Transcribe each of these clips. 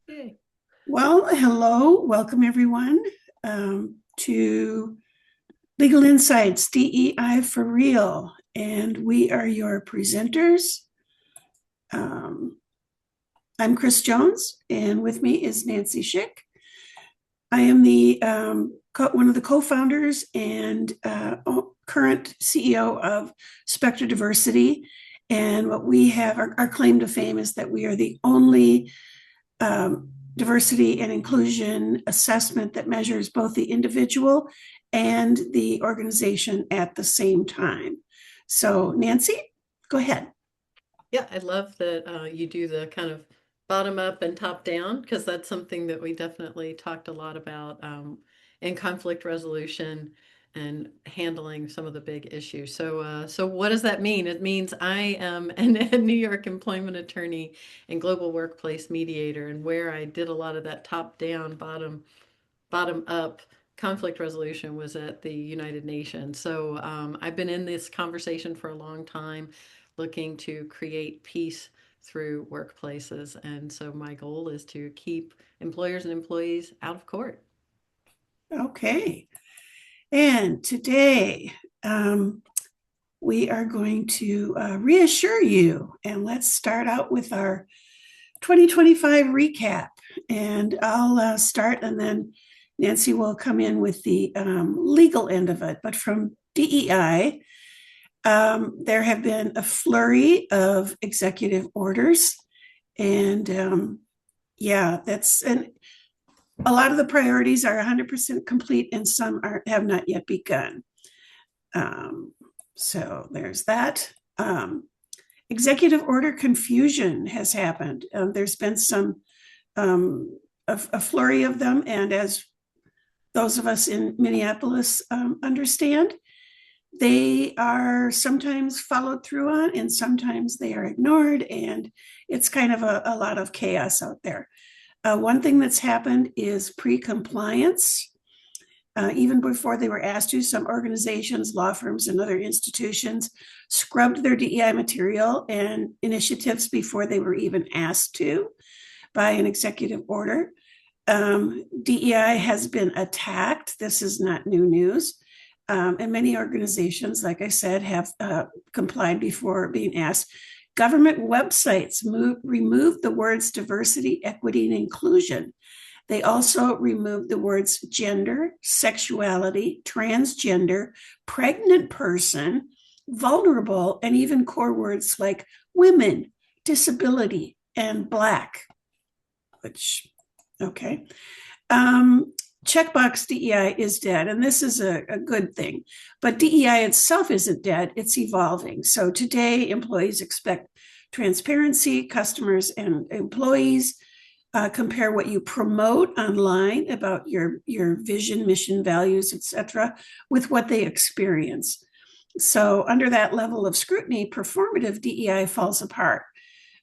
Yay. Well, hello, welcome everyone to Legal Insights DEI for Real. And we are your presenters. Um, I'm Chris Jones, and with me is Nancy Schick. I am one of the co-founders and current CEO of Spectra Diversity. And what we have, our claim to fame is that we are the only diversity and inclusion assessment that measures both the individual and the organization at the same time. So, Nancy, go ahead. Yeah, I love that you do the kind of bottom up and top down because that's something that we definitely talked a lot about in conflict resolution and handling some of the big issues. So what does that mean? It means I am a New York employment attorney and global workplace mediator, and where I did a lot of that top down, bottom up conflict resolution was at the United Nations. So I've been in this conversation for a long time, looking to create peace through workplaces. And so my goal is to keep employers and employees out of court. Okay. And today, um, we are going to reassure you, and let's start out with our 2025 recap. And I'll start, and then Nancy will come in with the legal end of it. But from DEI, there have been a flurry of executive orders, and yeah, that's and a lot of the priorities are 100% complete, and some have not yet begun. Um, so there's that. Executive order confusion has happened. There's been a flurry of them, and as those of us in Minneapolis understand, they are sometimes followed through on and sometimes they are ignored, and it's kind of a lot of chaos out there. One thing that's happened is pre-compliance. Even before they were asked to, some organizations, law firms, and other institutions scrubbed their DEI material and initiatives before they were even asked to by an executive order. DEI has been attacked. This is not new news. And many organizations, like I said, have complied before being asked. Government websites removed the words diversity, equity, and inclusion. They also removed the words gender, sexuality, transgender, pregnant person, vulnerable, and even core words like women, disability, and Black, which, okay. Um, Checkbox DEI is dead, and this is a good thing. But DEI itself isn't dead, it's evolving. So today, employees expect transparency, customers and employees compare what you promote online about your vision, mission, values, etc., with what they experience. So under that level of scrutiny, performative DEI falls apart.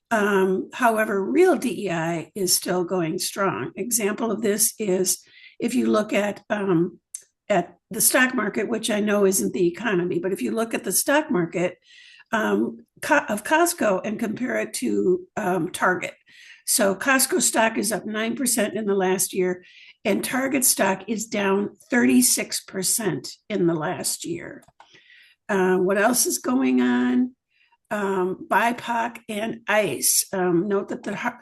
However, real DEI is still going strong. Example of this is if you look at the stock market, which I know isn't the economy, but if you look at the stock market of Costco and compare it to Target. So Costco stock is up 9% in the last year, and Target stock is down 36% in the last year. What else is going on? BIPOC and ICE. Note that the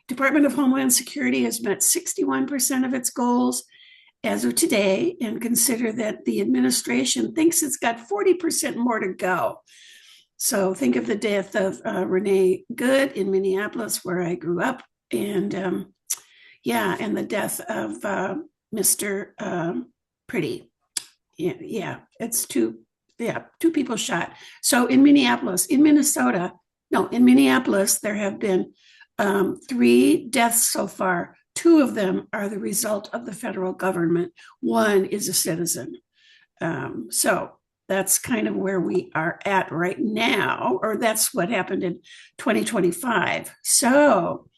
Department of Homeland Security has met 61% of its goals as of today, and consider that the administration thinks it's got 40% more to go. So think of the death of Renee Good in Minneapolis, where I grew up, and yeah, and the death of Mr. Pretty. Yeah, yeah, it's two people shot. So in Minneapolis, in Minnesota, no, in Minneapolis, there have been three deaths so far. Two of them are the result of the federal government. One is a citizen. So that's kind of where we are at right now, or that's what happened in 2025. So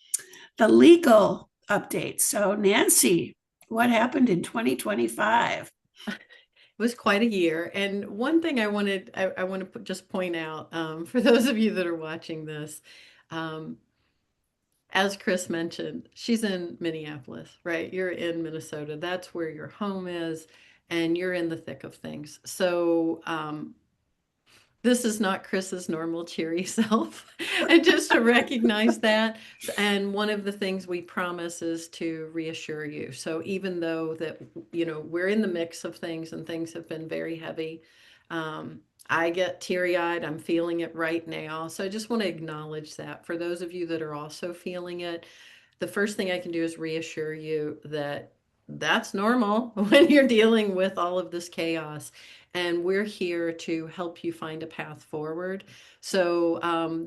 the legal update. So, Nancy, what happened in 2025? It was quite a year. And one thing I want to just point out for those of you that are watching this, um, as Chris mentioned, she's in Minneapolis, right? You're in Minnesota. That's where your home is, and you're in the thick of things. So, this is not Chris's normal cheery self. And just to recognize that. And one of the things we promise is to reassure you. So even though that, we're in the mix of things and things have been very heavy, I get teary-eyed. I'm feeling it right now. So I just want to acknowledge that. For those of you that are also feeling it, the first thing I can do is reassure you that that's normal when you're dealing with all of this chaos. And we're here to help you find a path forward. So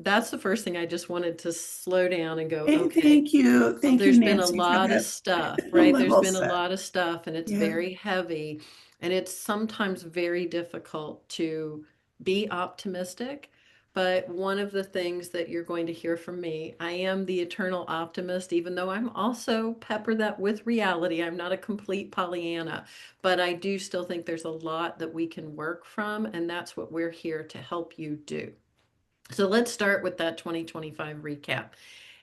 that's the first thing I just wanted to slow down and go, okay, Thank you, there's been a Nancy, for lot of that stuff, right? There's level been a set. lot of stuff and it's Yeah. very heavy. And it's sometimes very difficult to be optimistic. But one of the things that you're going to hear from me, I am the eternal optimist, even though I'm also pepper that with reality. I'm not a complete Pollyanna, but I do still think there's a lot that we can work from, and that's what we're here to help you do. So let's start with that 2025 recap.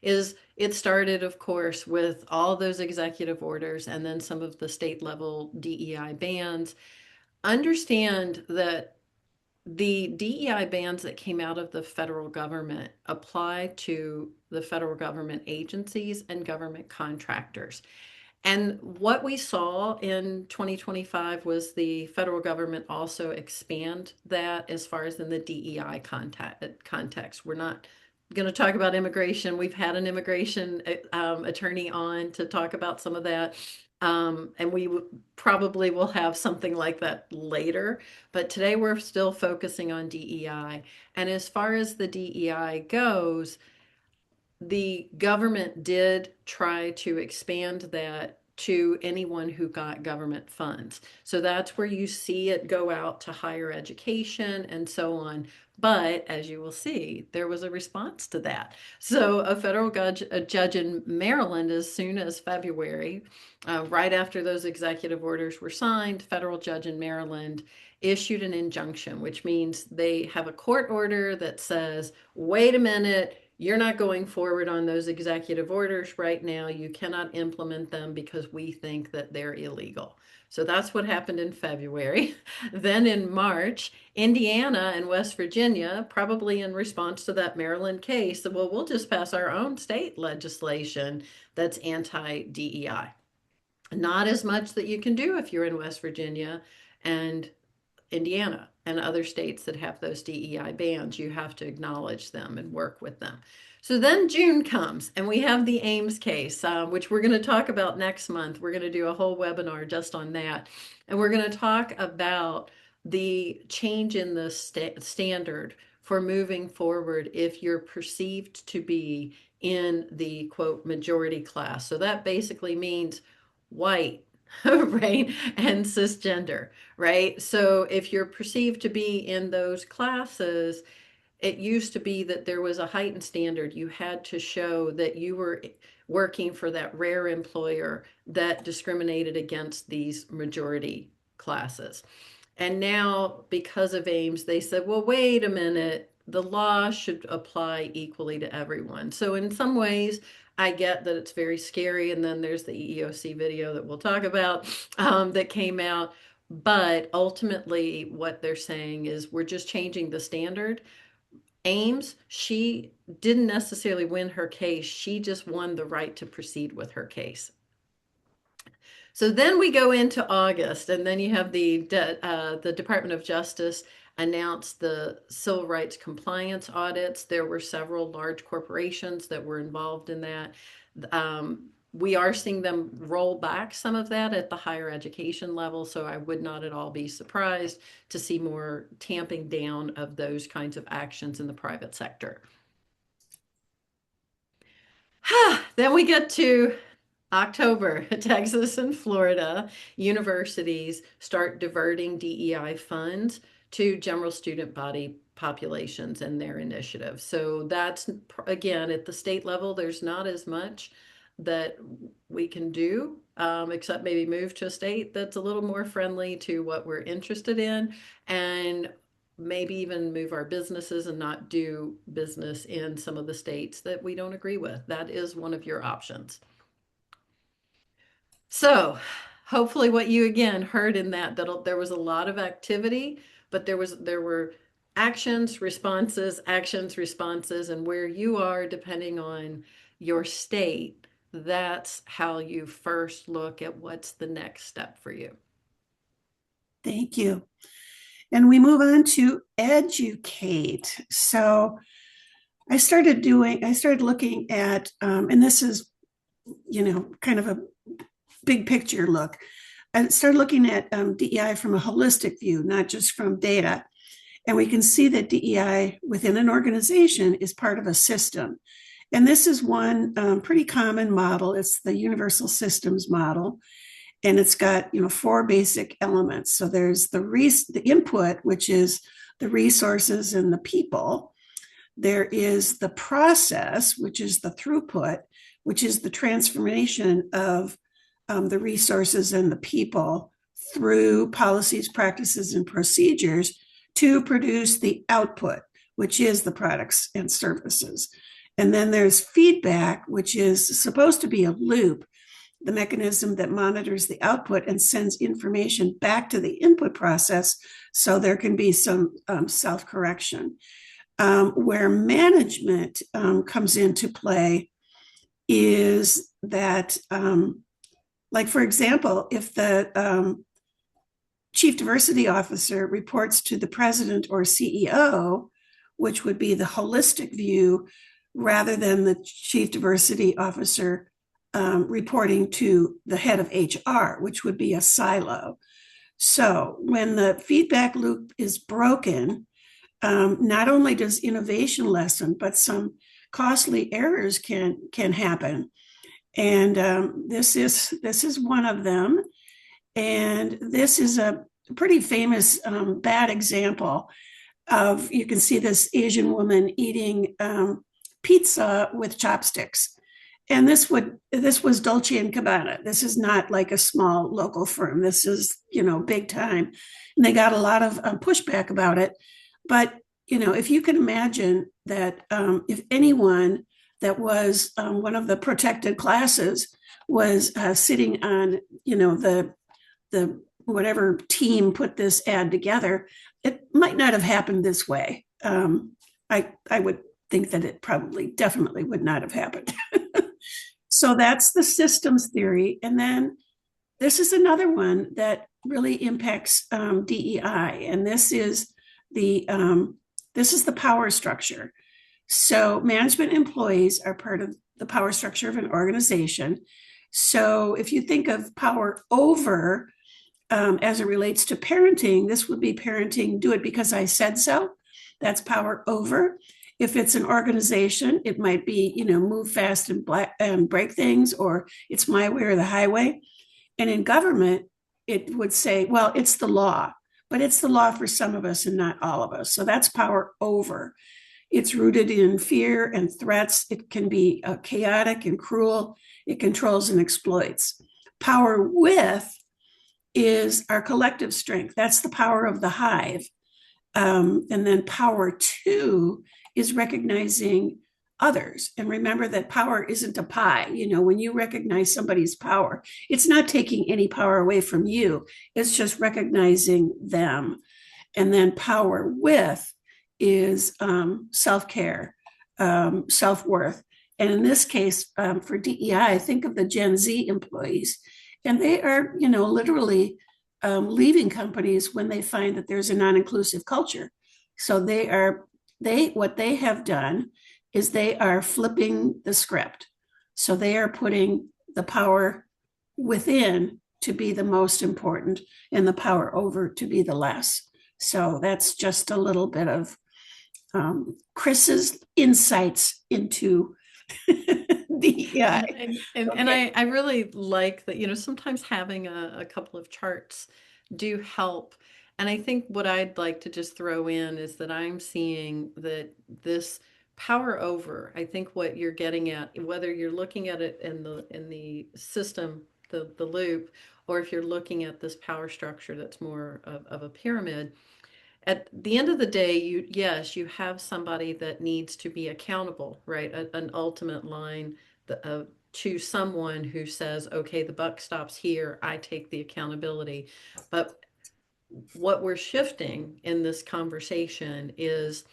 Is it started, of course, with all those executive orders and then some of the state level DEI bans. Understand that the DEI bans that came out of the federal government apply to the federal government agencies and government contractors. And what we saw in 2025 was the federal government also expand that as far as in the DEI context. We're not going to talk about immigration. We've had an immigration attorney on to talk about some of that. And we probably will have something like that later. But today we're still focusing on DEI. And as far as the DEI goes, the government did try to expand that to anyone who got government funds. So that's where you see it go out to higher education and so on. But as you will see, there was a response to that. So a judge in Maryland, as soon as February, right after those executive orders were signed, federal judge in Maryland issued an injunction, which means they have a court order that says, wait a minute, you're not going forward on those executive orders right now. You cannot implement them because we think that they're illegal. So that's what happened in February. Then in March, Indiana and West Virginia, probably in response to that Maryland case, said, well, we'll just pass our own state legislation that's anti DEI. Not as much that you can do if you're in West Virginia and Indiana and other states that have those DEI bans. You have to acknowledge them and work with them. So then June comes and we have the Ames case, which we're going to talk about next month. We're going to do a whole webinar just on that. And we're going to talk about the change in the standard for moving forward if you're perceived to be in the quote majority class. So that basically means white, right, and cisgender, right? So if you're perceived to be in those classes, it used to be that there was a heightened standard. You had to show that you were working for that rare employer that discriminated against these majority classes. And now, because of Ames, they said, well, wait a minute, the law should apply equally to everyone. So, in some ways, I get that it's very scary. And then there's the EEOC video that we'll talk about that came out. But ultimately, what they're saying is we're just changing the standard. Ames, she didn't necessarily win her case, she just won the right to proceed with her case. So then we go into August, and then you have the Department of Justice announce the civil rights compliance audits. There were several large corporations that were involved in that. We are seeing them roll back some of that at the higher education level, so I would not at all be surprised to see more tamping down of those kinds of actions in the private sector. Then we get to October, Texas and Florida universities start diverting DEI funds to general student body populations and their initiatives. So that's, again, at the state level, there's not as much that we can do, except maybe move to a state that's a little more friendly to what we're interested in. And maybe even move our businesses and not do business in some of the states that we don't agree with. That is one of your options. So, hopefully what you again heard in that there was a lot of activity, but there were actions, responses, and where you are depending on your state, that's how you first look at what's the next step for you. Thank you. And we move on to educate. So I started looking at, and this is, kind of a big picture look. I started looking at DEI from a holistic view, not just from data. And we can see that DEI within an organization is part of a system. And this is one pretty common model. It's the universal systems model. And it's got, four basic elements. So there's the input, which is the resources and the people. There is the process, which is the throughput, which is the transformation of the resources and the people through policies, practices, and procedures to produce the output, which is the products and services. And then there's feedback, which is supposed to be a loop, the mechanism that monitors the output and sends information back to the input process so there can be some self correction. Where management comes into play is that, like, for example, if the chief diversity officer reports to the president or CEO, which would be the holistic view, rather than the chief diversity officer reporting to the head of HR, which would be a silo. So when the feedback loop is broken, not only does innovation lessen, but some costly errors can happen. And this is one of them. And this is a pretty famous bad example of, you can see this Asian woman eating pizza with chopsticks. And this was Dolce and Gabbana. This is not like a small local firm. This is, big time. And they got a lot of pushback about it. But, if you can imagine that if anyone that was one of the protected classes was sitting on, the whatever team put this ad together, it might not have happened this way. I would think that it probably definitely would not have happened. So that's the systems theory. And then this is another one that really impacts DEI, and this is the power structure. So management employees are part of the power structure of an organization. So if you think of power over as it relates to parenting, this would be parenting, do it because I said so. That's power over. If it's an organization, it might be, move fast and break things, or it's my way or the highway. And in government, it would say, well, it's the law, but it's the law for some of us and not all of us. So that's power over. It's rooted in fear and threats. It can be chaotic and cruel. It controls and exploits. Power with is our collective strength. That's the power of the hive. And then power to is recognizing others. And remember that power isn't a pie. When you recognize somebody's power, it's not taking any power away from you, it's just recognizing them. And then power with is self-care, self-worth. And in this case, for DEI, think of the Gen Z employees. And they are, literally leaving companies when they find that there's a non-inclusive culture. So what they have done is they are flipping the script. So they are putting the power within to be the most important and the power over to be the less. So that's just a little bit of Chris's insights into DEI. And I really like that, sometimes having a couple of charts do help. And I think what I'd like to just throw in is that I'm seeing that this power over, I think what you're getting at, whether you're looking at it in the system, the loop, or if you're looking at this power structure that's more of a pyramid, at the end of the day, yes, you have somebody that needs to be accountable, right? An ultimate line to someone who says, okay, the buck stops here, I take the accountability. But what we're shifting in this conversation is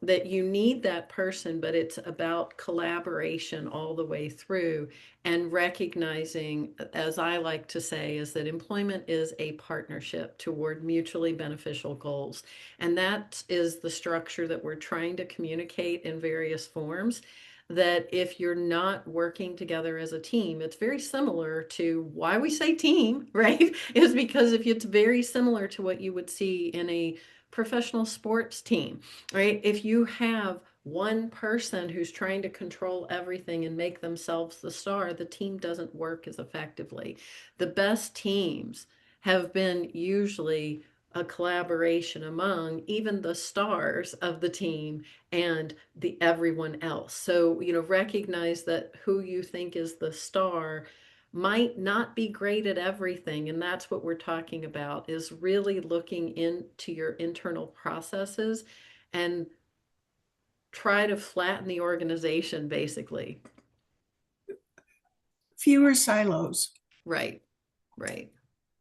that you need that person, but it's about collaboration all the way through and recognizing, as I like to say, is that employment is a partnership toward mutually beneficial goals. And that is the structure that we're trying to communicate in various forms. That if you're not working together as a team, it's very similar to why we say team, right? Is because if it's very similar to what you would see in a professional sports team, right? If you have one person who's trying to control everything and make themselves the star, the team doesn't work as effectively. The best teams have been usually a collaboration among even the stars of the team and the everyone else. So, recognize that who you think is the star might not be great at everything, and that's what we're talking about, is really looking into your internal processes and try to flatten the organization, basically. Fewer silos. Right, right.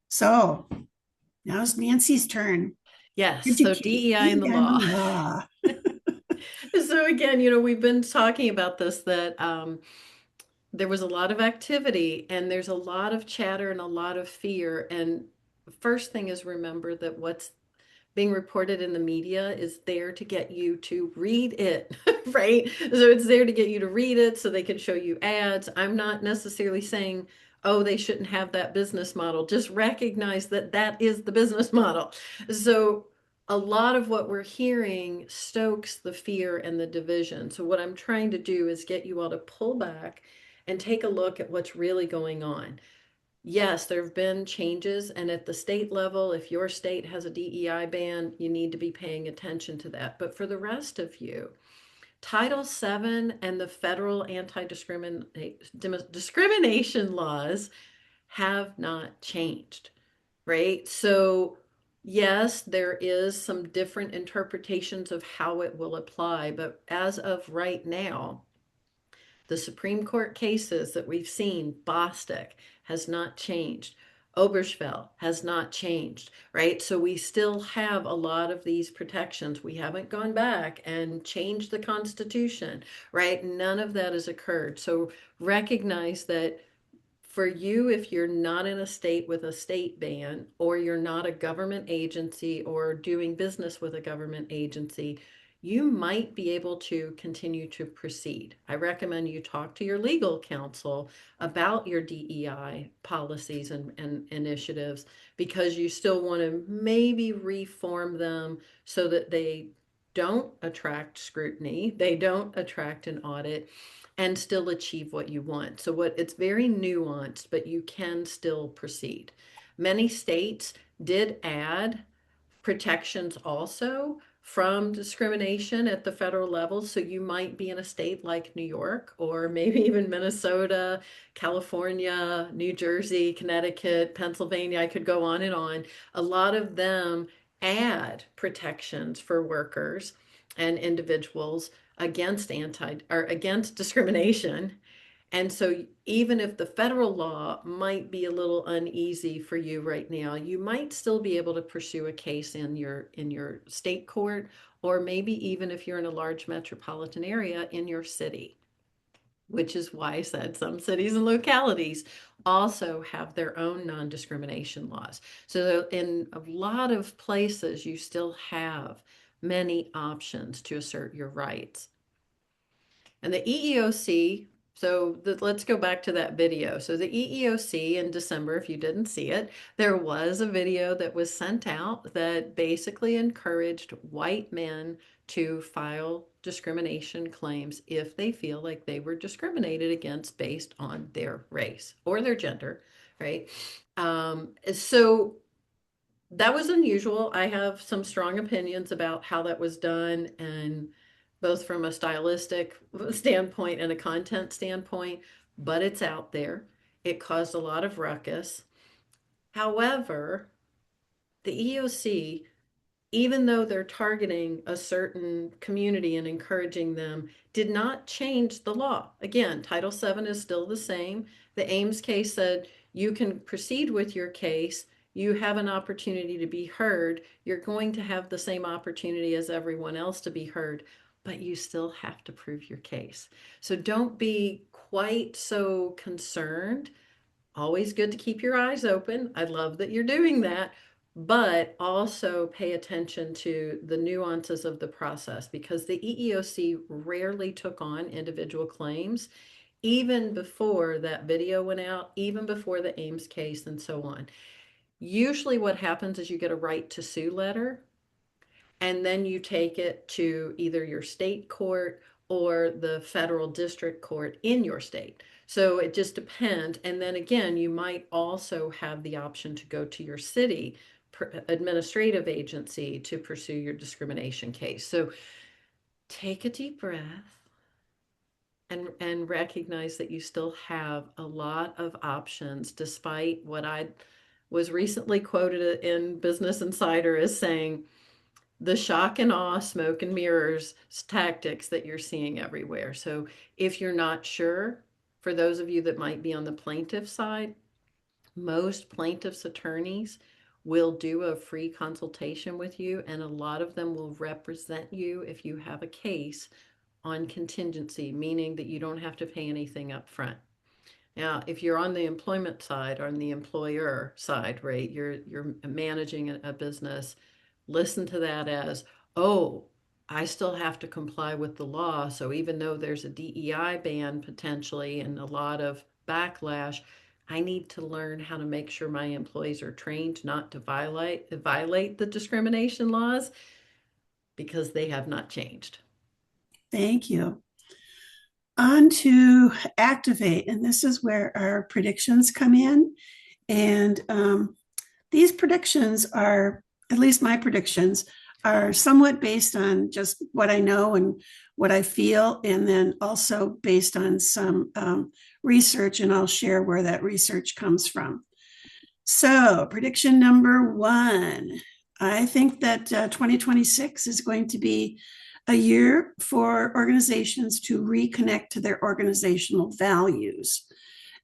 So now's Nancy's turn. Yes, so Educate DEI and the DEI and the law. law. So again, we've been talking about this, that there was a lot of activity and there's a lot of chatter and a lot of fear. And first thing is, remember that what's being reported in the media is there to get you to read it, right? So it's there to get you to read it so they can show you ads. I'm not necessarily saying, oh, they shouldn't have that business model. Just recognize that that is the business model. So a lot of what we're hearing stokes the fear and the division. So what I'm trying to do is get you all to pull back and take a look at what's really going on. Yes, there have been changes, and at the state level, if your state has a DEI ban, you need to be paying attention to that. But for the rest of you, Title VII and the federal anti-discrimination laws have not changed, right? So, yes, there is some different interpretations of how it will apply, but as of right now, the Supreme Court cases that we've seen, Bostick has not changed. Obergefell has not changed, right? So we still have a lot of these protections. We haven't gone back and changed the Constitution, right? None of that has occurred. So recognize that for you, if you're not in a state with a state ban, or you're not a government agency or doing business with a government agency, you might be able to continue to proceed. I recommend you talk to your legal counsel about your DEI policies and initiatives, because you still want to maybe reform them so that they don't attract scrutiny, they don't attract an audit, and still achieve what you want. So what it's very nuanced, but you can still proceed. Many states did add protections also from discrimination at the federal level. So you might be in a state like New York, or maybe even Minnesota, California, New Jersey, Connecticut, Pennsylvania. I could go on and on. A lot of them add protections for workers and individuals against against discrimination. And so even if the federal law might be a little uneasy for you right now, you might still be able to pursue a case in your state court, or maybe even if you're in a large metropolitan area, in your city, which is why I said some cities and localities also have their own non-discrimination laws. So in a lot of places, you still have many options to assert your rights. And the EEOC, let's go back to that video. So the EEOC in December, if you didn't see it, there was a video that was sent out that basically encouraged white men to file discrimination claims if they feel like they were discriminated against based on their race or their gender, right? So that was unusual. I have some strong opinions about how that was done, and both from a stylistic standpoint and a content standpoint, but it's out there. It caused a lot of ruckus. However, the EOC even though they're targeting a certain community and encouraging them, did not change the law. Again, Title VII is still the same. The Ames case said you can proceed with your case. You have an opportunity to be heard. You're going to have the same opportunity as everyone else to be heard, but you still have to prove your case. So don't be quite so concerned. Always good to keep your eyes open. I love that you're doing that, but also pay attention to the nuances of the process because the EEOC rarely took on individual claims, even before that video went out, even before the Ames case, and so on. Usually, what happens is you get a right to sue letter, and then you take it to either your state court or the federal district court in your state. So it just depends. And then again, you might also have the option to go to your city administrative agency to pursue your discrimination case. So take a deep breath and recognize that you still have a lot of options, despite what I was recently quoted in Business Insider as saying, the shock and awe, smoke and mirrors tactics that you're seeing everywhere. So if you're not sure, for those of you that might be on the plaintiff side, most plaintiffs' attorneys will do a free consultation with you, and a lot of them will represent you if you have a case on contingency, meaning that you don't have to pay anything up front. Now, if you're on the employment side or on the employer side, right, you're managing a business, listen to that as, oh, I still have to comply with the law. So even though there's a DEI ban potentially and a lot of backlash, I need to learn how to make sure my employees are trained not to violate the discrimination laws because they have not changed. Thank you. On to activate, and this is where our predictions come in. And these predictions are, at least my predictions, are somewhat based on just what I know and what I feel, and then also based on some research, and I'll share where that research comes from. So, prediction number one, I think that 2026 is going to be a year for organizations to reconnect to their organizational values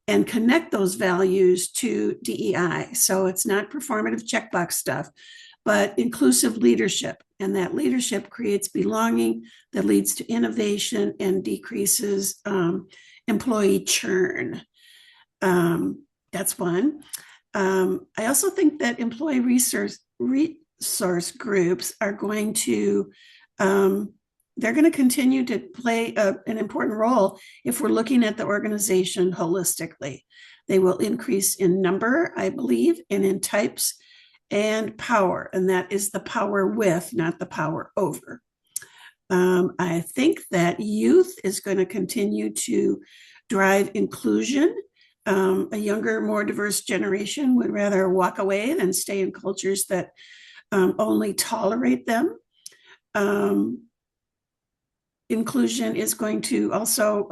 and connect those values to DEI. So it's not performative checkbox stuff, but inclusive leadership. And that leadership creates belonging that leads to innovation and decreases employee churn. That's one. I also think that employee resource groups are going to they're going to continue to play an important role if we're looking at the organization holistically. They will increase in number, I believe, and in types and power, and that is the power with, not the power over. I think that youth is going to continue to drive inclusion. A younger, more diverse generation would rather walk away than stay in cultures that only tolerate them. Inclusion is going to also,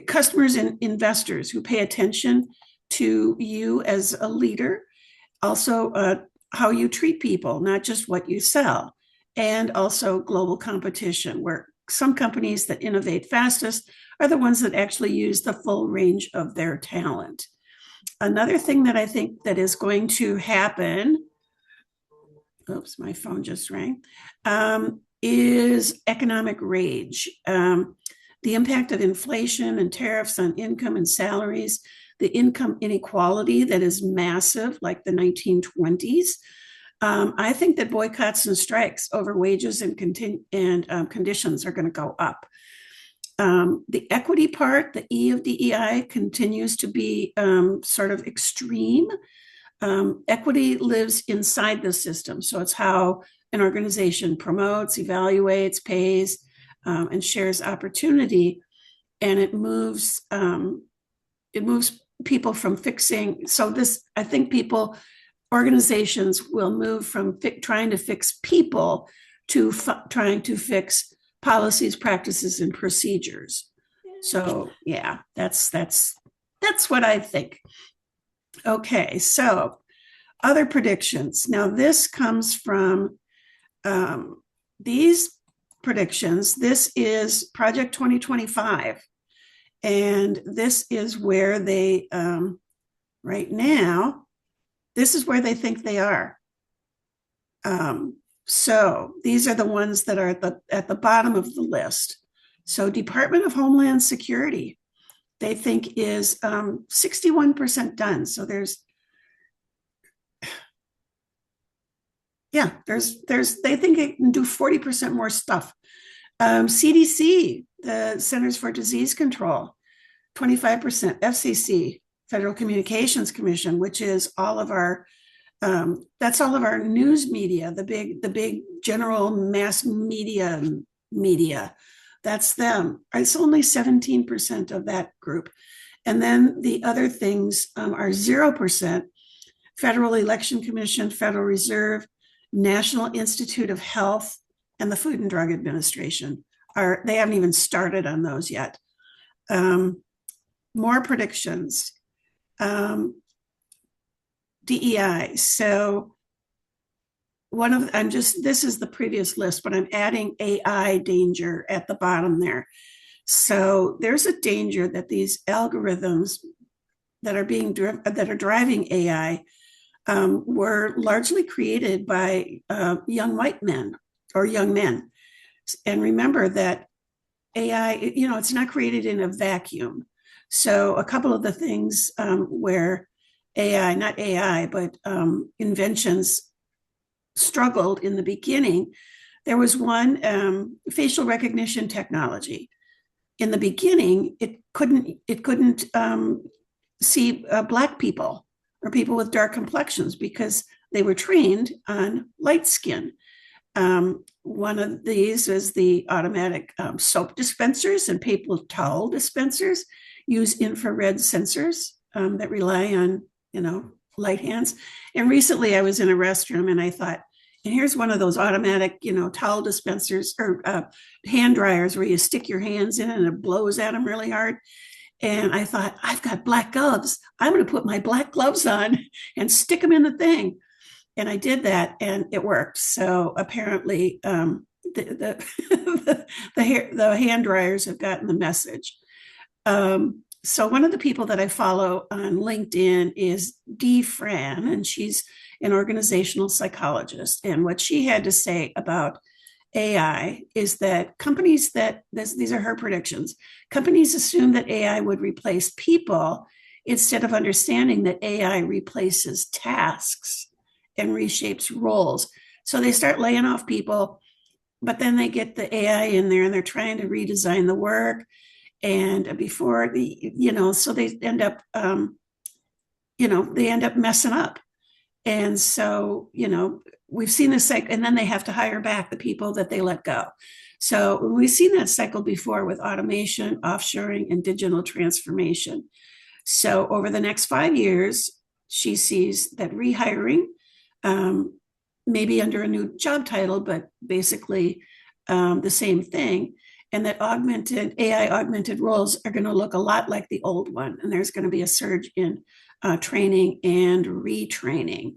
customers and investors who pay attention to you as a leader, also how you treat people, not just what you sell, and also global competition, where some companies that innovate fastest are the ones that actually use the full range of their talent. Another thing that I think that is going to happen, oops, my phone just rang, is economic rage. The impact of inflation and tariffs on income and salaries, the income inequality that is massive, like the 1920s. I think that boycotts and strikes over wages and conditions are going to go up. The equity part, the E of DEI, continues to be sort of extreme. Equity lives inside the system, so it's how an organization promotes, evaluates, pays, and shares opportunity, and it moves people from fixing. So this, I think, organizations will move from trying to fix people to trying to fix policies, practices, and procedures. So yeah, that's what I think. Okay, so other predictions. Now this comes from these predictions, this is Project 2025. And this is where they, right now, this is where they think they are. So these are the ones that are at the bottom of the list. So Department of Homeland Security, they think is 61% done. So they think it can do 40% more stuff. CDC, the Centers for Disease Control, 25%. FCC, Federal Communications Commission, which is all of our that's all of our news media, the big general mass media. That's them. It's only 17% of that group. And then the other things are 0%. Federal Election Commission, Federal Reserve, National Institute of Health, and the Food and Drug Administration. They haven't even started on those yet. More predictions. DEI. So this is the previous list, but I'm adding AI danger at the bottom there. So there's a danger that these algorithms that are driving AI were largely created by young white men or young men. And remember that AI, it's not created in a vacuum. So a couple of the things where not AI, but inventions struggled in the beginning. There was one facial recognition technology. In the beginning, it couldn't see Black people or people with dark complexions because they were trained on light skin. One of these is the automatic soap dispensers and paper towel dispensers use infrared sensors that rely on light hands. And recently I was in a restroom and I thought, and here's one of those automatic, towel dispensers or hand dryers where you stick your hands in and it blows at them really hard. And I thought, I've got black gloves. I'm going to put my black gloves on and stick them in the thing. And I did that and it worked. So apparently the hand dryers have gotten the message. So one of the people that I follow on LinkedIn is Dee Fran, and she's an organizational psychologist. And what she had to say about AI is that these are her predictions, companies assume that AI would replace people instead of understanding that AI replaces tasks and reshapes roles. So they start laying off people, but then they get the AI in there and they're trying to redesign the work. And before so they end up, messing up. And so, we've seen this cycle, and then they have to hire back the people that they let go. So we've seen that cycle before with automation, offshoring, and digital transformation. So over the next 5 years, she sees that rehiring, maybe under a new job title, but basically the same thing, and that AI augmented roles are going to look a lot like the old one. And there's going to be a surge in training and retraining.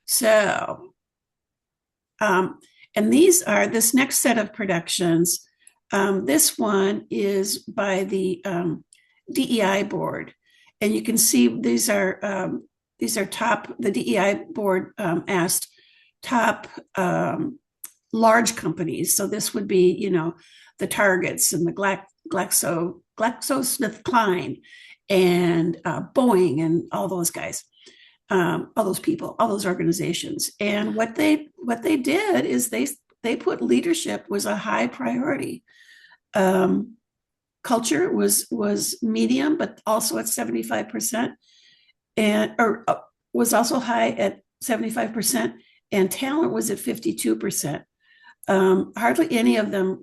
So, and this next set of productions, this one is by the DEI board. And you can see these are top, the DEI board asked top large companies. So this would be, the Targets and the GlaxoSmithKline and Boeing and all those guys, all those people, all those organizations. And what they did is they put leadership was a high priority. Culture was medium, but also at 75%, or was also high at 75%, and talent was at 52%. Hardly any of them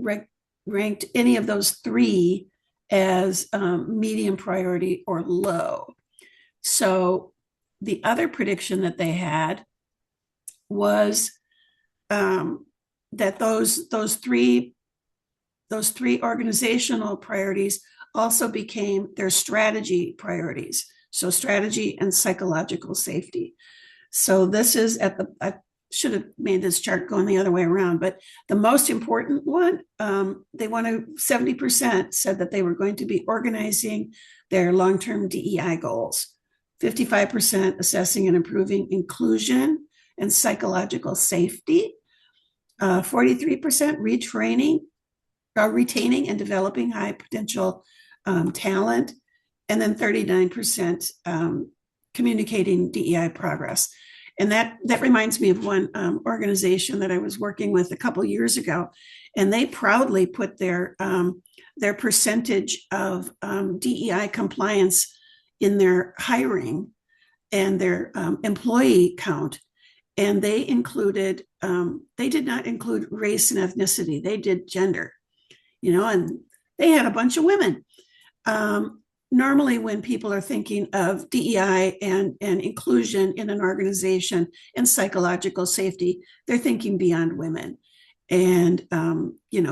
ranked any of those three as medium priority or low. So the other prediction that they had was that those three organizational priorities also became their strategy priorities. So strategy and psychological safety. So this is should have made this chart going the other way around, but the most important one, they want to, 70% said that they were going to be organizing their long-term DEI goals, 55% assessing and improving inclusion and psychological safety, 43% retaining and developing high potential talent, and then 39% communicating DEI progress. And that reminds me of one organization that I was working with a couple years ago, and they proudly put their percentage of DEI compliance in their hiring and their employee count. And they did not include race and ethnicity. They did gender, and they had a bunch of women. Normally, when people are thinking of DEI and inclusion in an organization and psychological safety, they're thinking beyond women. And,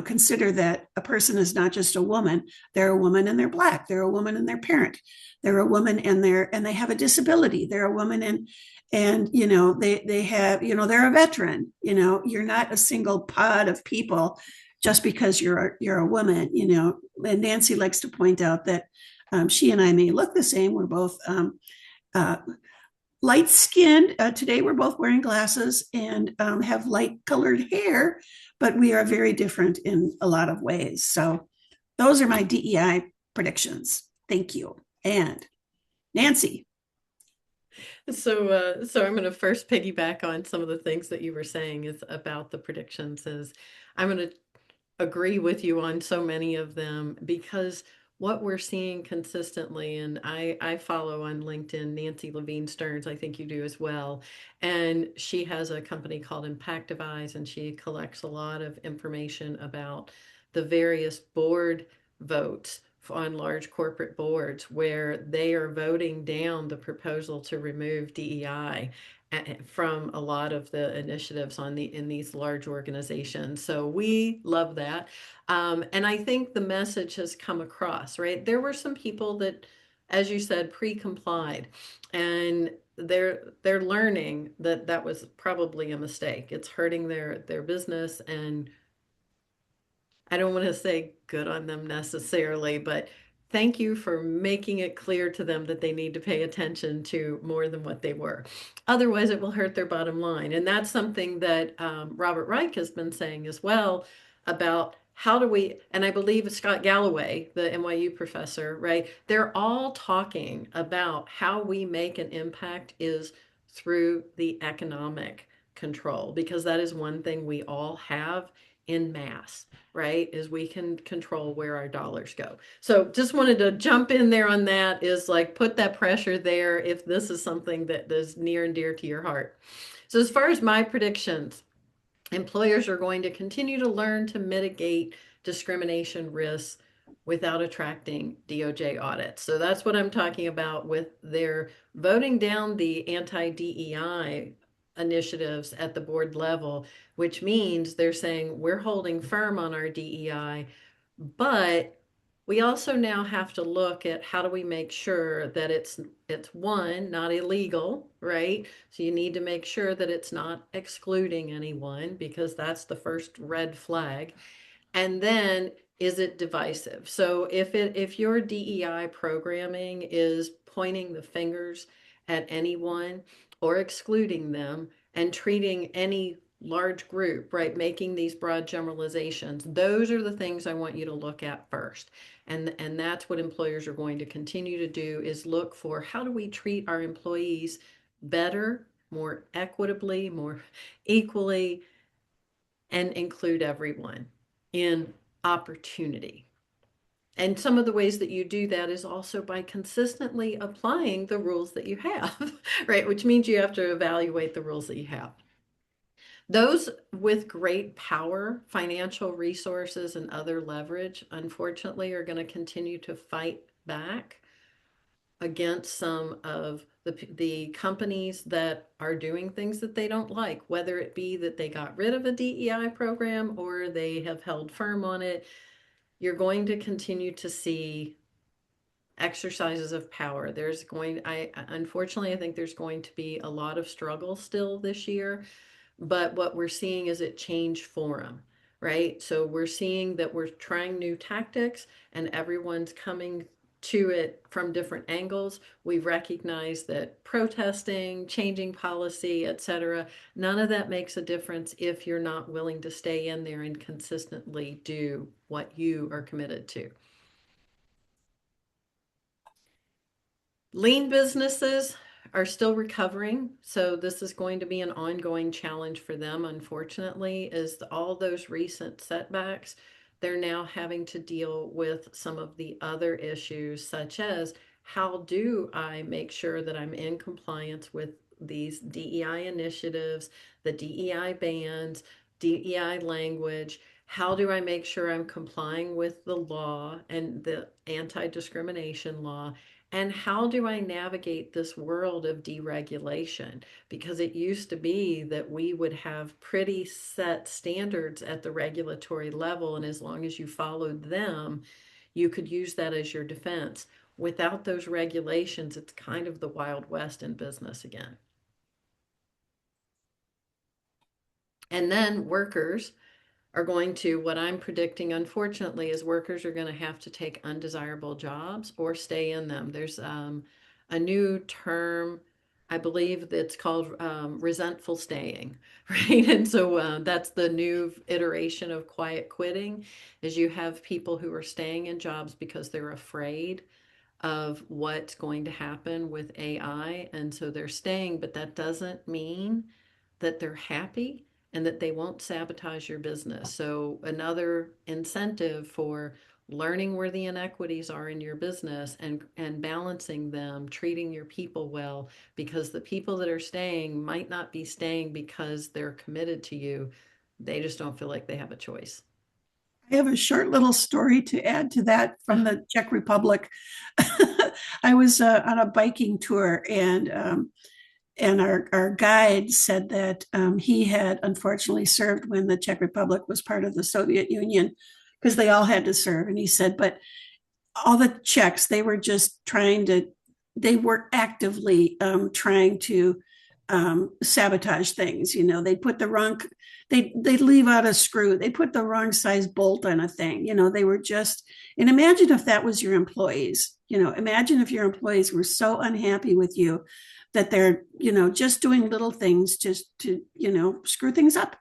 consider that a person is not just a woman. They're a woman and they're Black. They're a woman and they're parent. They're a woman and they have a disability. They're a woman and they have, they're a veteran. You're not a single pod of people just because you're a woman. And Nancy likes to point out that she and I may look the same. We're both uh, light skinned. Today, we're both wearing glasses and have light colored hair, but we are very different in a lot of ways. So, those are my DEI predictions. Thank you. And Nancy. So I'm going to first piggyback on some of the things that you were saying is about the predictions. Is I'm going to agree with you on so many of them because what we're seeing consistently, and I follow on LinkedIn Nancy Levine Stearns, I think you do as well. And she has a company called Impactivize, and she collects a lot of information about the various board votes on large corporate boards where they are voting down the proposal to remove DEI from a lot of the initiatives in these large organizations. So we love that. And I think the message has come across, right? There were some people that, as you said, pre-complied, and they're learning that that was probably a mistake. It's hurting their business, and I don't want to say good on them necessarily, but thank you for making it clear to them that they need to pay attention to more than what they were. Otherwise, it will hurt their bottom line. And that's something that Robert Reich has been saying as well about how do we, and I believe Scott Galloway, the NYU professor, right? They're all talking about how we make an impact is through the economic control, because that is one thing we all have in mass, right? Is we can control where our dollars go. So just wanted to jump in there on that, is like put that pressure there if this is something that is near and dear to your heart. So as far as my predictions, employers are going to continue to learn to mitigate discrimination risks without attracting DOJ audits. So that's what I'm talking about with their voting down the anti-DEI initiatives at the board level, which means they're saying we're holding firm on our DEI, but we also now have to look at how do we make sure that it's one, not illegal, right? So you need to make sure that it's not excluding anyone, because that's the first red flag. And then, is it divisive? So if your DEI programming is pointing the fingers at anyone or excluding them and treating any large group, right, making these broad generalizations, those are the things I want you to look at first. And that's what employers are going to continue to do, is look for how do we treat our employees better, more equitably, more equally, and include everyone in opportunity. And some of the ways that you do that is also by consistently applying the rules that you have, right? Which means you have to evaluate the rules that you have. Those with great power, financial resources, and other leverage, unfortunately, are going to continue to fight back against some of the companies that are doing things that they don't like, whether it be that they got rid of a DEI program or they have held firm on it. You're going to continue to see exercises of power. Unfortunately, I think there's going to be a lot of struggle still this year, but what we're seeing is it change form, right? So we're seeing that we're trying new tactics and everyone's coming to it from different angles. We recognize that protesting, changing policy, etc., none of that makes a difference if you're not willing to stay in there and consistently do what you are committed to. Lean businesses are still recovering, so this is going to be an ongoing challenge for them, unfortunately, is all those recent setbacks. They're now having to deal with some of the other issues, such as how do I make sure that I'm in compliance with these DEI initiatives, the DEI bans, DEI language? How do I make sure I'm complying with the law and the anti-discrimination law? And how do I navigate this world of deregulation? Because it used to be that we would have pretty set standards at the regulatory level, and as long as you followed them, you could use that as your defense. Without those regulations, it's kind of the Wild West in business again. And then workers are going to, what I'm predicting, unfortunately, is workers are going to have to take undesirable jobs or stay in them. There's a new term, I believe, that's called resentful staying, right? And so that's the new iteration of quiet quitting, is you have people who are staying in jobs because they're afraid of what's going to happen with AI. And so they're staying, but that doesn't mean that they're happy and that they won't sabotage your business. So, another incentive for learning where the inequities are in your business and balancing them, treating your people well, because the people that are staying might not be staying because they're committed to you. They just don't feel like they have a choice. I have a short little story to add to that from the Czech Republic. I was on a biking tour, and our guide said that he had unfortunately served when the Czech Republic was part of the Soviet Union, because they all had to serve. And he said, but all the Czechs, they were actively trying to sabotage things. You know, they'd leave out a screw, they put the wrong size bolt on a thing. You know, they were just, and imagine if that was your employees. You know, imagine if your employees were so unhappy with you that they're, just doing little things just to, screw things up,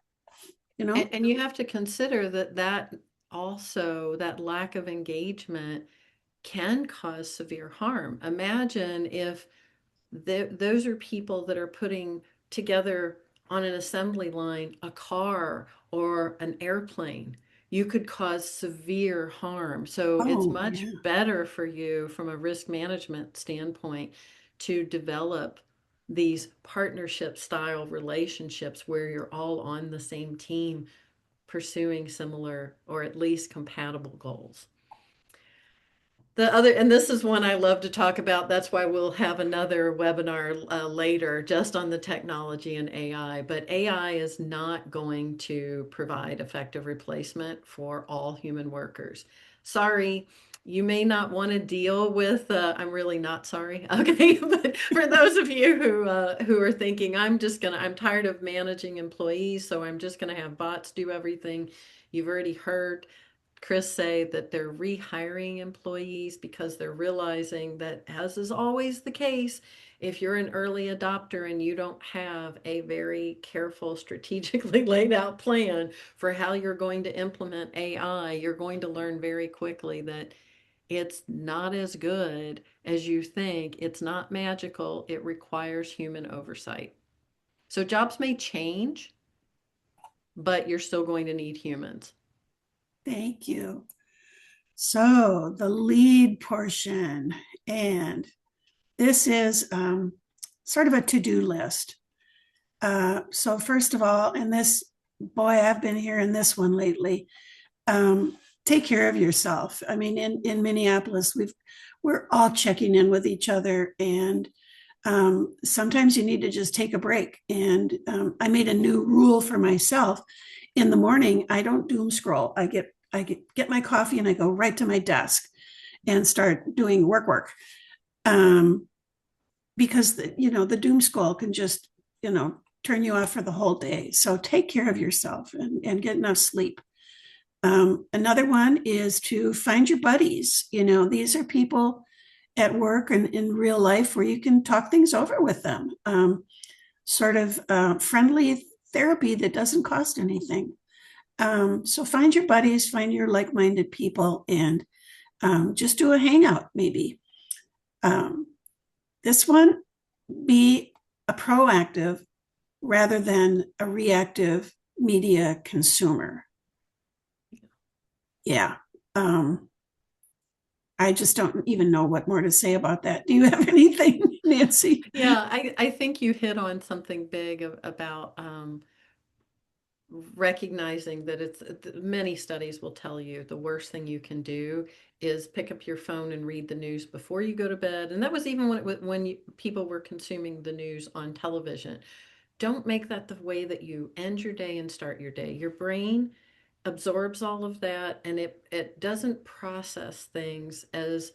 you know? And you have to consider that also, that lack of engagement can cause severe harm. Imagine if those are people that are putting together on an assembly line a car or an airplane. You could cause severe harm. So it's Oh, much yeah. better for you from a risk management standpoint to develop these partnership style relationships where you're all on the same team pursuing similar or at least compatible goals. The other, and this is one I love to talk about. That's why we'll have another webinar later just on the technology and AI. But AI is not going to provide effective replacement for all human workers. Sorry, you may not want to deal with. I'm really not sorry. Okay, but for those of you who are thinking, I'm tired of managing employees, so I'm just gonna have bots do everything. You've already heard Chris say that they're rehiring employees because they're realizing that, as is always the case, if you're an early adopter and you don't have a very careful, strategically laid out plan for how you're going to implement AI, you're going to learn very quickly that it's not as good as you think. It's not magical. It requires human oversight. So jobs may change, but you're still going to need humans. Thank you. So the lead portion, and this is sort of a to-do list. So first of all, and this, boy, I've been hearing this one lately. Take care of yourself. I mean, in Minneapolis, we're all checking in with each other, and sometimes you need to just take a break. And I made a new rule for myself. In the morning, I don't doom scroll. I get my coffee and I go right to my desk and start doing work. Um, because the doom scroll can just turn you off for the whole day. So take care of yourself and get enough sleep. Another one is to find your buddies. You know, these are people at work and in real life where you can talk things over with them. Sort of friendly therapy that doesn't cost anything. So find your buddies, find your like-minded people, and just do a hangout maybe. Um, this one, be a proactive rather than a reactive media consumer. Yeah. Um, I just don't even know what more to say about that. Do you have anything, Nancy? Yeah, I think you hit on something big about recognizing that many studies will tell you the worst thing you can do is pick up your phone and read the news before you go to bed. And that was even when people were consuming the news on television. Don't make that the way that you end your day and start your day. Your brain absorbs all of that, and it doesn't process things as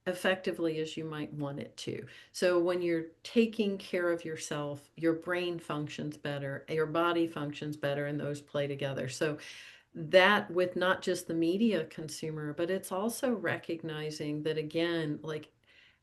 effectively as you might want it to. So when you're taking care of yourself, your brain functions better, your body functions better, and those play together. So that with not just the media consumer, but it's also recognizing that, again, like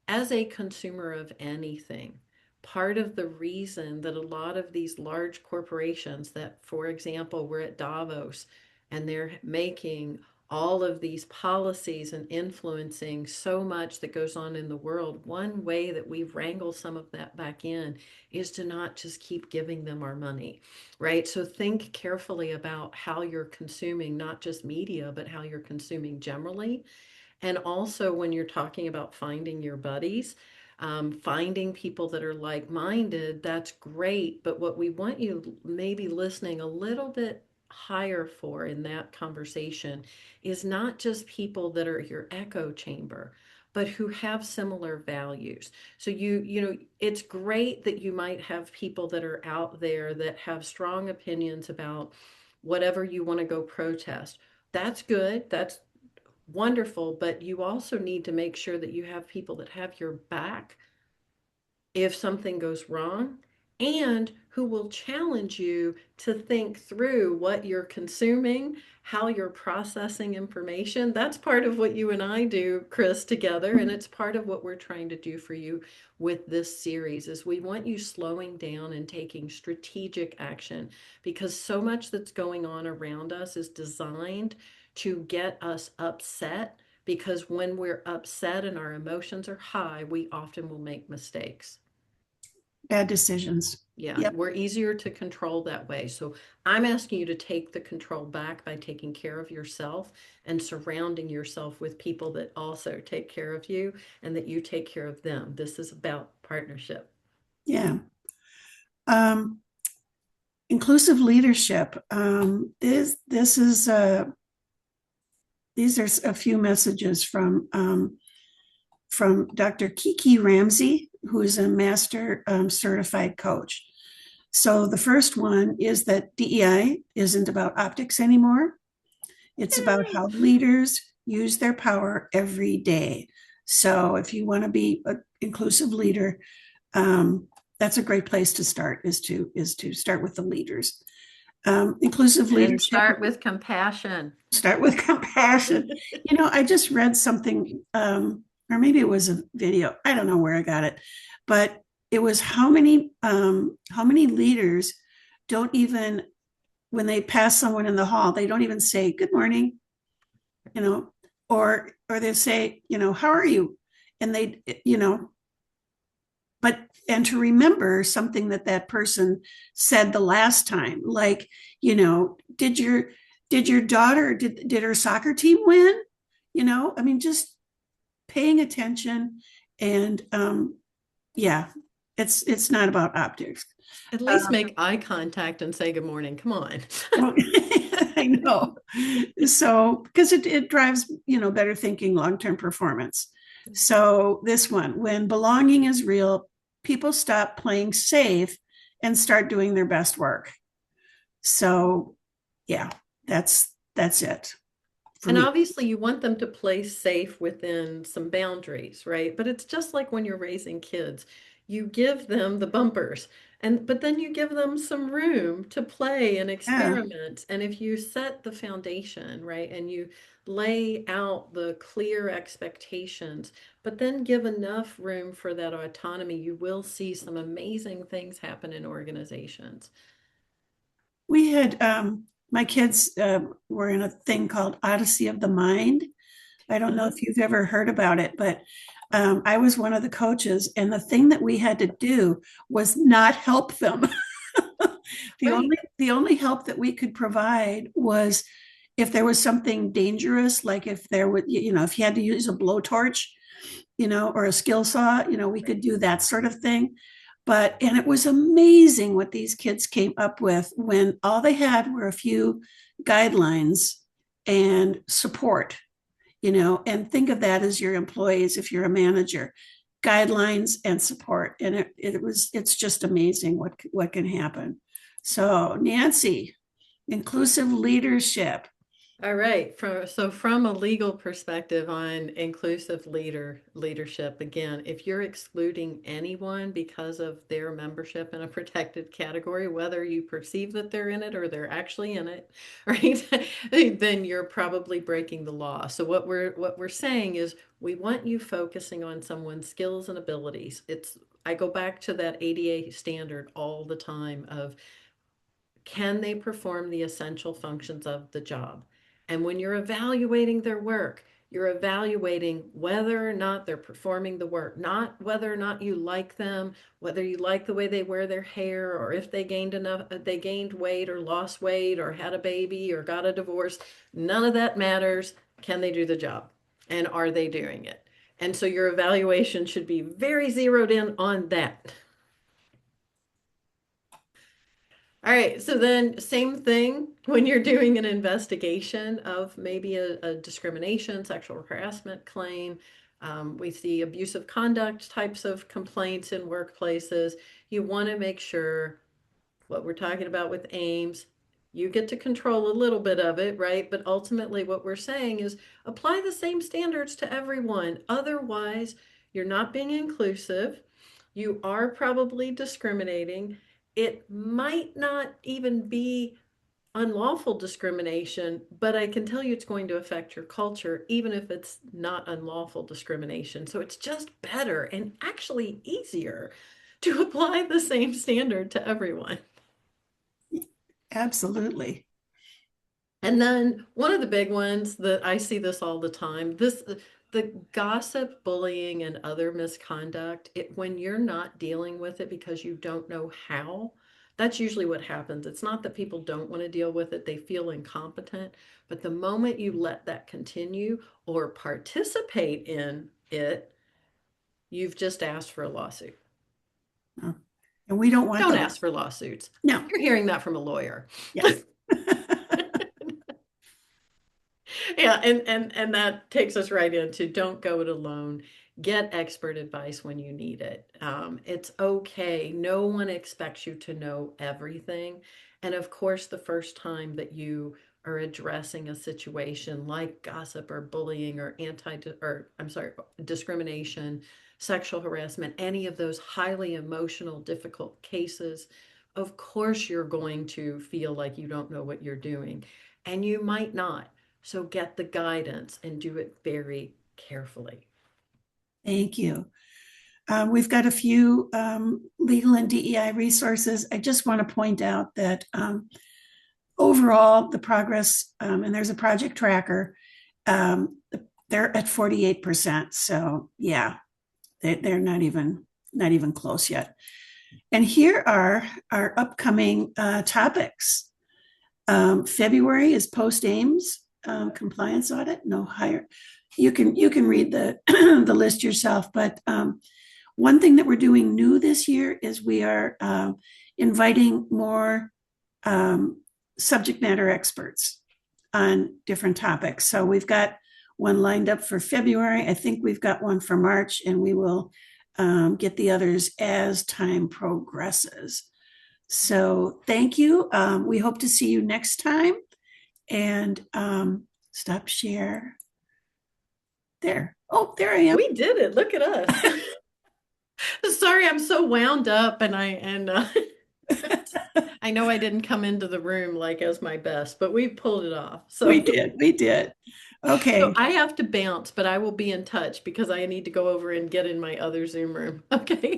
as a consumer of anything, part of the reason that a lot of these large corporations that, for example, we're at Davos and they're making all of these policies and influencing so much that goes on in the world, one way that we wrangle some of that back in is to not just keep giving them our money, right? So think carefully about how you're consuming not just media, but how you're consuming generally. And also, when you're talking about finding your buddies, finding people that are like minded, that's great. But what we want you maybe listening a little bit higher for in that conversation is not just people that are your echo chamber, but who have similar values. So it's great that you might have people that are out there that have strong opinions about whatever you want to go protest. That's good. That's wonderful, but you also need to make sure that you have people that have your back if something goes wrong and who will challenge you to think through what you're consuming, how you're processing information. That's part of what you and I do, Chris, together, and it's part of what we're trying to do for you with this series is we want you slowing down and taking strategic action because so much that's going on around us is designed to get us upset because when we're upset and our emotions are high, we often will make mistakes. Bad decisions. Yeah, Yep. we're easier to control that way. So I'm asking you to take the control back by taking care of yourself and surrounding yourself with people that also take care of you and that you take care of them. This is about partnership. Yeah. Um, inclusive leadership. This is these are a few messages from Dr. Kiki Ramsey, who is a master certified coach. So the first one is that DEI isn't about optics anymore. It's about Yay. how leaders use their power every day. So if you want to be an inclusive leader, that's a great place to start. Is to start with the leaders. Inclusive And leadership. start with compassion. Start with compassion. You know, I just read something, or maybe it was a video. I don't know where I got it, but it was how many leaders don't even when they pass someone in the hall, they don't even say good morning, you know, or they say, how are you, and they, but and to remember something that person said the last time, like, did your daughter did her soccer team win? I mean, just paying attention, and yeah, it's not about optics. At least um, make eye contact and say good morning. Come on. well, I know. So because it drives better thinking, long-term performance. So this one, when belonging is real, people stop playing safe and start doing their best work. So yeah, that's it for And me. obviously, you want them to play safe within some boundaries, right? But it's just like when you're raising kids. you give them the bumpers. But then you give them some room to play and Yeah. experiment. And if you set the foundation, right, and you lay out the clear expectations, but then give enough room for that autonomy, you will see some amazing things happen in organizations. We had my kids were in a thing called Odyssey of the Mind. I don't know Uh-huh. if you've ever heard about it, but I was one of the coaches, and the thing that we had to do was not help them. Right. The only help that we could provide was if there was something dangerous, like if there would, if you had to use a blowtorch, or a skill saw, we Right. could do that sort of thing. And it was amazing what these kids came up with when all they had were a few guidelines and support, and think of that as your employees if you're a manager, guidelines and support. And it's just amazing what can happen. So, Nancy, inclusive leadership. All right. From a legal perspective on inclusive leadership, again, if you're excluding anyone because of their membership in a protected category, whether you perceive that they're in it or they're actually in it, right, then you're probably breaking the law. So what we're saying is we want you focusing on someone's skills and abilities. I go back to that ADA standard all the time of can they perform the essential functions of the job? And when you're evaluating their work, you're evaluating whether or not they're performing the work, not whether or not you like them, whether you like the way they wear their hair, or if they gained weight or lost weight or had a baby or got a divorce. None of that matters. Can they do the job? And are they doing it? And so your evaluation should be very zeroed in on that. All right, so then same thing when you're doing an investigation of maybe a discrimination, sexual harassment claim. We see abusive conduct types of complaints in workplaces. You want to make sure what we're talking about with aims, you get to control a little bit of it, right? But ultimately, what we're saying is apply the same standards to everyone. Otherwise, you're not being inclusive. You are probably discriminating. It might not even be unlawful discrimination, but I can tell you it's going to affect your culture, even if it's not unlawful discrimination. So it's just better and actually easier to apply the same standard to everyone. Absolutely. And then one of the big ones that I see this all the time, the gossip, bullying, and other misconduct, when you're not dealing with it because you don't know how, that's usually what happens. It's not that people don't want to deal with it, they feel incompetent. But the moment you let that continue or participate in it, you've just asked for a lawsuit. And we don't want Don't those. ask for lawsuits. No. You're hearing that from a lawyer. Yes. Yeah, and that takes us right into don't go it alone. Get expert advice when you need it. It's okay. No one expects you to know everything. And of course, the first time that you are addressing a situation like gossip or bullying or or I'm sorry, discrimination, sexual harassment, any of those highly emotional, difficult cases, of course you're going to feel like you don't know what you're doing. And you might not. So get the guidance and do it very carefully. Thank you. We've got a few legal and DEI resources. I just want to point out that overall, the progress, and there's a project tracker, um, they're at 48%. So yeah, they're not even close yet. And here are our upcoming topics. February is post Ames compliance audit, no higher. You can read the the list yourself, but one thing that we're doing new this year is we are inviting more um, subject matter experts on different topics. So we've got one lined up for February. I think we've got one for March, and we will get the others as time progresses. So thank you. We hope to see you next time. And stop share. There. Oh, there I am. We did it. Look at us. Sorry, sorry, I'm so wound up and I know I didn't come into the room like as my best, but we pulled it off. We So did. We did. so Okay. I have to bounce, but I will be in touch because I need to go over and get in my other Zoom room. Okay.